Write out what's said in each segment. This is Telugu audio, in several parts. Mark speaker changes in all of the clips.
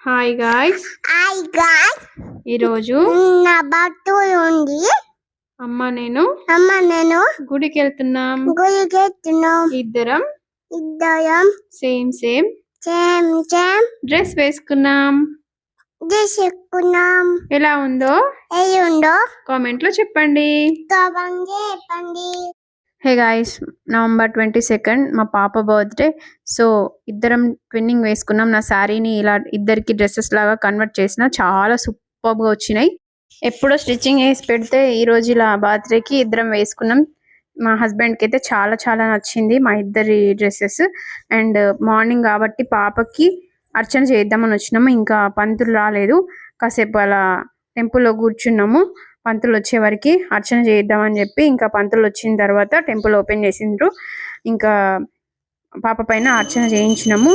Speaker 1: Hi guys,
Speaker 2: hi guys.
Speaker 1: ఈరోజు
Speaker 2: నా బర్త్డే ఉంది.
Speaker 1: అమ్మ నేను గుడికి వెళ్తున్నాం. ఇద్దరం సేమ్ డ్రెస్ వేసుకున్నాం. ఎలా ఉందో కామెంట్ లో చెప్పండి. హే గాయ్స్, నవంబర్ 22 మా పాప బర్త్డే. సో ఇద్దరం ట్విన్నింగ్ వేసుకున్నాం. నా శారీని ఇలా ఇద్దరికి డ్రెస్సెస్ లాగా కన్వర్ట్ చేసిన చాలా సూపర్గా వచ్చినాయి. ఎప్పుడో స్టిచ్చింగ్ వేసి పెడితే ఈ రోజు ఇలా బర్త్డేకి ఇద్దరం వేసుకున్నాం. మా హస్బెండ్కి అయితే చాలా చాలా నచ్చింది మా ఇద్దరి డ్రెస్సెస్. అండ్ మార్నింగ్ కాబట్టి పాపకి అర్చన చేద్దామని వచ్చినాము. ఇంకా పంతులు రాలేదు, కాసేపు అలా టెంపుల్లో కూర్చున్నాము. పంతులు వచ్చే వరకు అర్చన చేద్దామని చెప్పి ఇంకా పంతులు వచ్చిన తర్వాత టెంపుల్ ఓపెన్ చేసిండ్రు. ఇంకా పాప పైన అర్చన చేయించినాము.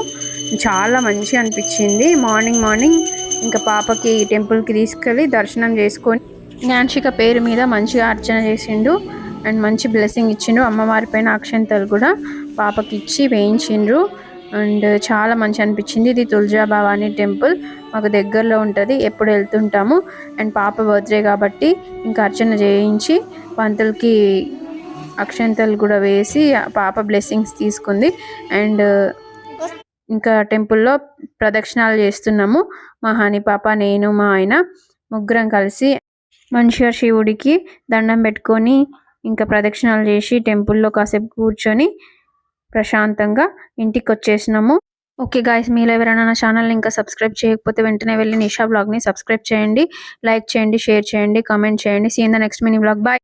Speaker 1: చాలా మంచిగా అనిపించింది. మార్నింగ్ ఇంకా పాపకి టెంపుల్కి తీసుకెళ్ళి దర్శనం చేసుకొని జ్ఞాన్షిక పేరు మీద మంచిగా అర్చన చేసిండు. అండ్ మంచి బ్లెస్సింగ్ ఇచ్చిండ్రు. అమ్మవారి పైన అక్షంతలు కూడా పాపకి ఇచ్చి వేయించిండ్రు. అండ్ చాలా మంచి అనిపించింది. ఇది తులజా భవానీ టెంపుల్ మాకు దగ్గరలో ఉంటుంది, ఎప్పుడు వెళ్తుంటాము. అండ్ పాప బర్త్డే కాబట్టి ఇంకా అర్చన చేయించి పంతులకి అక్షంతలు కూడా వేసి పాప బ్లెస్సింగ్స్ తీసుకుంది. అండ్ ఇంకా టెంపుల్లో ప్రదక్షిణాలు చేస్తున్నాము. మా హనీ పాప, నేను, మా ఆయన ముగ్గురం కలిసి మంచిగా శివుడికి దండం పెట్టుకొని ఇంకా ప్రదక్షిణాలు చేసి టెంపుల్లో కాసేపు కూర్చొని ప్రశాంతంగా ఇంటికి వచ్చేసినాము. ఓకే గాయ్స్, మీరు ఎవరైనా నా ఛానల్ని ఇంకా సబ్స్క్రైబ్ చేయకపోతే వెంటనే వెళ్ళి నిషా బ్లాగ్ని సబ్స్క్రైబ్ చేయండి, లైక్ చేయండి, షేర్ చేయండి, కామెంట్ చేయండి. See in the next mini blog. Bye.